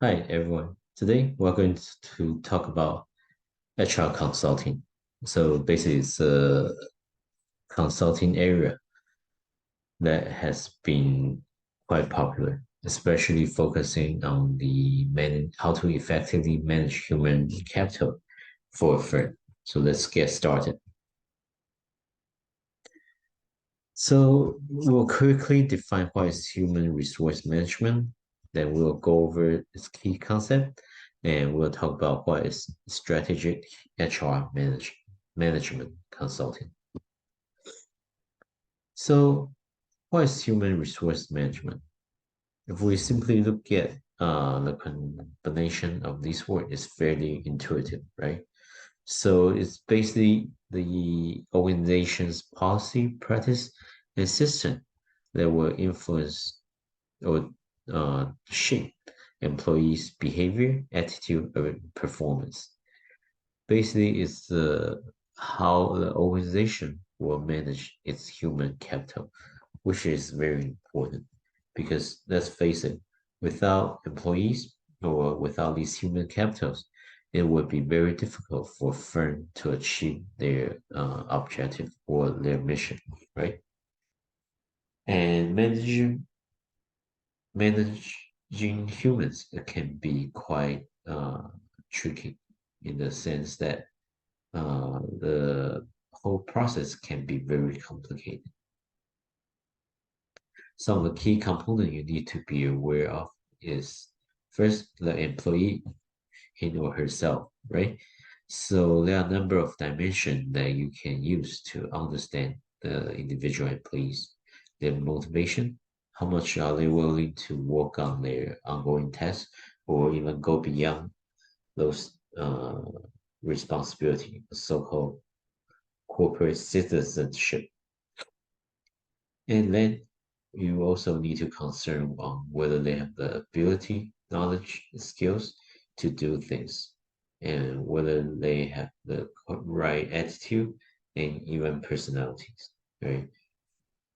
Hi, everyone. Today, we're going to talk about HR consulting. So basically, it's a consulting area that has been quite popular, especially focusing on how to effectively manage human capital for a firm. So let's get started. So we'll quickly define what is human resource management. Then we'll go over its key concept, and we'll talk about what is strategic management consulting. So, what is human resource management? If we simply look at the combination of these words, it's fairly intuitive, right? So it's basically the organization's policy, practice, and system that will influence or shape employees' behavior, attitude, or performance. Basically, it's how the organization will manage its human capital, which is very important because let's face it, without employees or without these human capitals, it would be very difficult for a firm to achieve their objective or their mission, right? And managing humans can be quite tricky in the sense that the whole process can be very complicated. Some of the key components you need to be aware of is first the employee, him or herself, right? So there are a number of dimensions that you can use to understand the individual employees, their motivation, how much are they willing to work on their ongoing tasks, or even go beyond those responsibility, so-called corporate citizenship. And then you also need to concern on whether they have the ability, knowledge, skills to do things, and whether they have the right attitude and even personalities, right?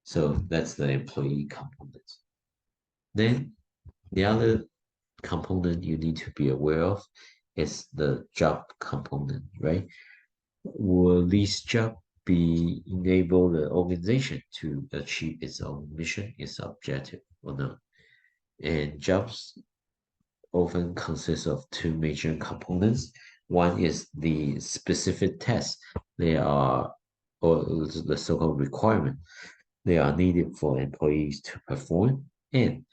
So that's the employee component. Then the other component you need to be aware of is the job component, right? Will this job be enable the organization to achieve its own mission, its objective, or not? And jobs often consist of two major components. One is the specific tasks they are, or the so-called requirement they are needed for employees to perform, and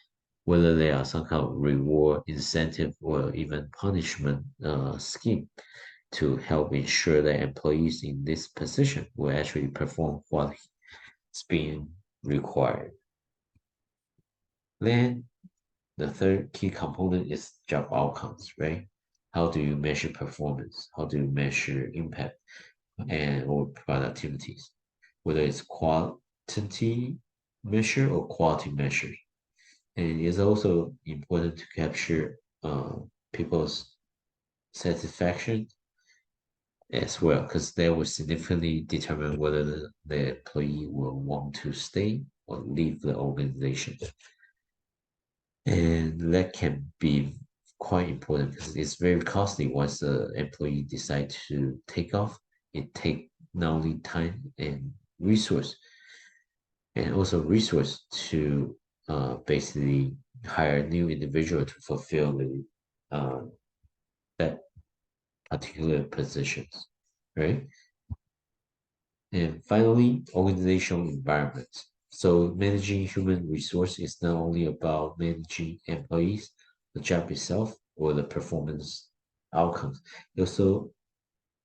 whether they are some kind of reward, incentive, or even punishment scheme to help ensure that employees in this position will actually perform what is being required. Then the third key component is job outcomes, right? How do you measure performance? How do you measure impact and or productivities? Whether it's quantity measure or quality measure. And it's also important to capture people's satisfaction as well, because that will significantly determine whether the employee will want to stay or leave the organization. And that can be quite important because it's very costly once the employee decide to take off. It take not only time and resource, and also resource to basically hire a new individual to fulfill uh, that particular positions, right? And finally, organizational environment. So managing human resource is not only about managing employees, the job itself, or the performance outcomes. Also,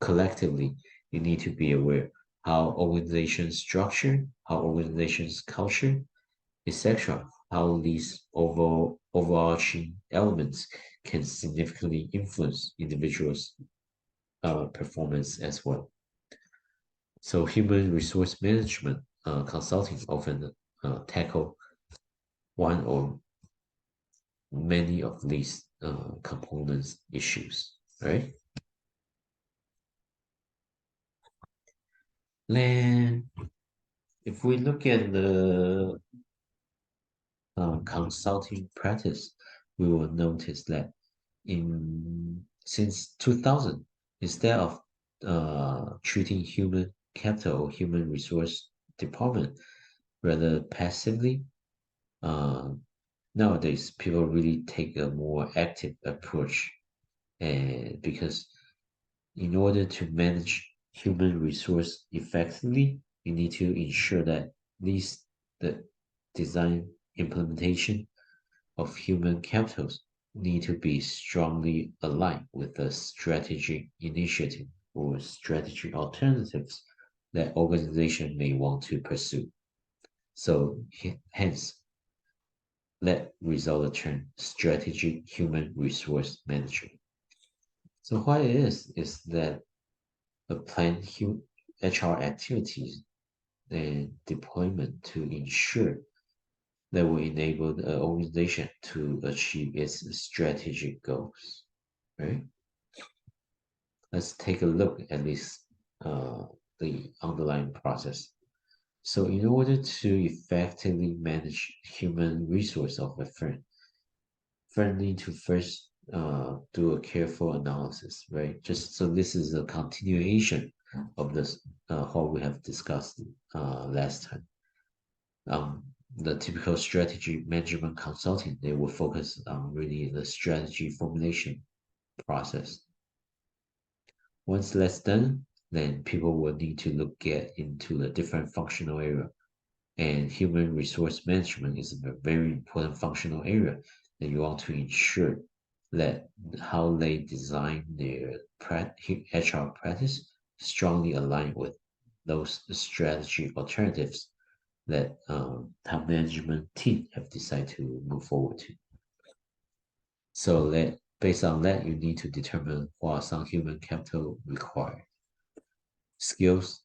collectively, you need to be aware how organization structure, how organization's culture, etc., how these overarching elements can significantly influence individuals' performance as well. So human resource management consulting often tackle one or many of these components issues, right? Then, if we look at the consulting practice, we will notice that in since 2000, instead of treating human capital or human resource department rather passively, uh, nowadays people really take a more active approach, and because in order to manage human resource effectively, you need to ensure that these the design implementation of human capitals need to be strongly aligned with the strategic initiative or strategy alternatives that organization may want to pursue. So hence that result the term strategic human resource management. So what it is that a planned HR activities and deployment to ensure that will enable the organization to achieve its strategic goals, right? Let's take a look at this, uh, the underlying process. So in order to effectively manage human resource of a firm need to first do a careful analysis, right? Just so this is a continuation of this what we have discussed last time. Um, the typical strategy management consulting, they will focus on really the strategy formulation process. Once that's done, then people will need to look at into the different functional area. And human resource management is a very important functional area that you want to ensure that how they design their HR practice strongly align with those strategy alternatives that top management team have decided to move forward to. So that based on that, you need to determine what some human capital required skills,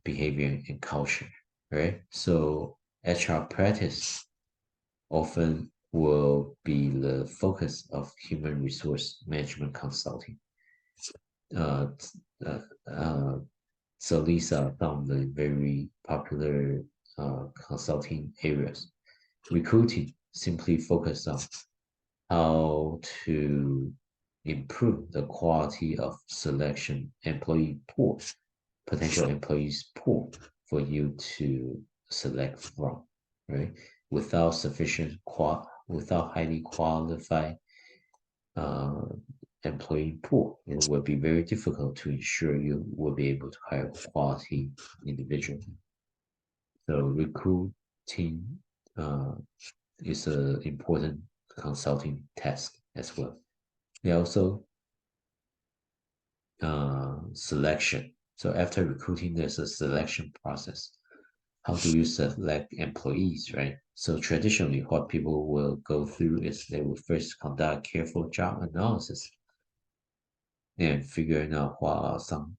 behavior, and culture, right? So HR practice often will be the focus of human resource management consulting. Uh, uh, uh, so these are some of the very popular consulting areas. Recruiting simply focus on how to improve the quality of selection employee pool, potential employees pool for you to select from, right? Without without highly qualified uh, employee pool, it will be very difficult to ensure you will be able to hire quality individual. So recruiting uh, is an important consulting task as well. They also selection. So after recruiting, there's a selection process. How do you select employees, right? So traditionally, what people will go through is they will first conduct careful job analysis and figuring out what are some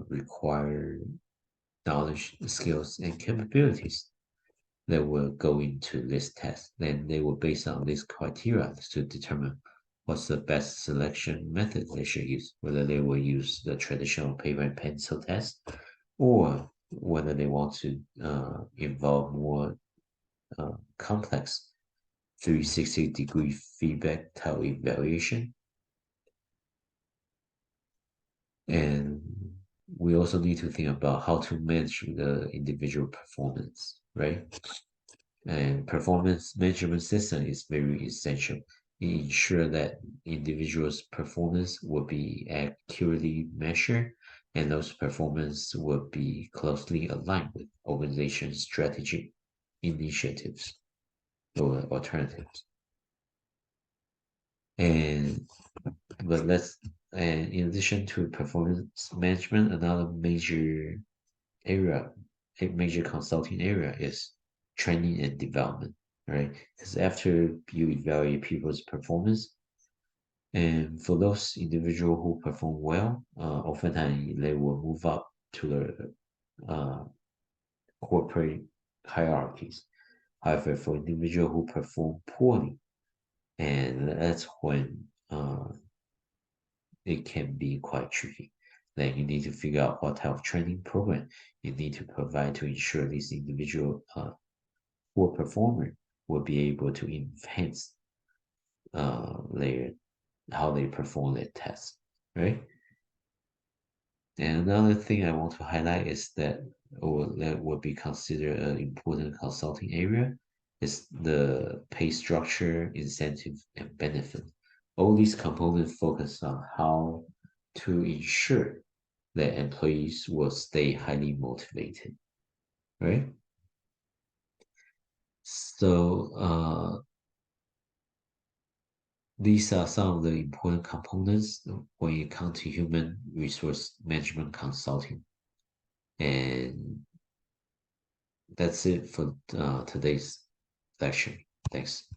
required knowledge, skills, and capabilities that will go into this test. Then they will base on these criteria to determine what's the best selection method they should use, whether they will use the traditional paper and pencil test or whether they want to involve more complex 360-degree feedback type evaluation. And we also need to think about how to manage the individual performance, right? And performance management system is very essential. It ensure that individuals' performance will be accurately measured and those performance will be closely aligned with organization strategic initiatives or alternatives. And but let's and in addition to performance management, another area, a major consulting area is training and development, right? Because after you evaluate people's performance, and for those individuals who perform well, oftentimes they will move up to the corporate hierarchies. However, for individuals who perform poorly, and that's when it can be quite tricky. Then you need to figure out what type of training program you need to provide to ensure this individual poor performer will be able to enhance their how they perform their tests, right? And another thing I want to highlight is that, or that would be considered an important consulting area, is the pay structure, incentive, and benefit. All these components focus on how to ensure that employees will stay highly motivated, right? So these are some of the important components when it comes to human resource management consulting. And that's it for today's section. Thanks.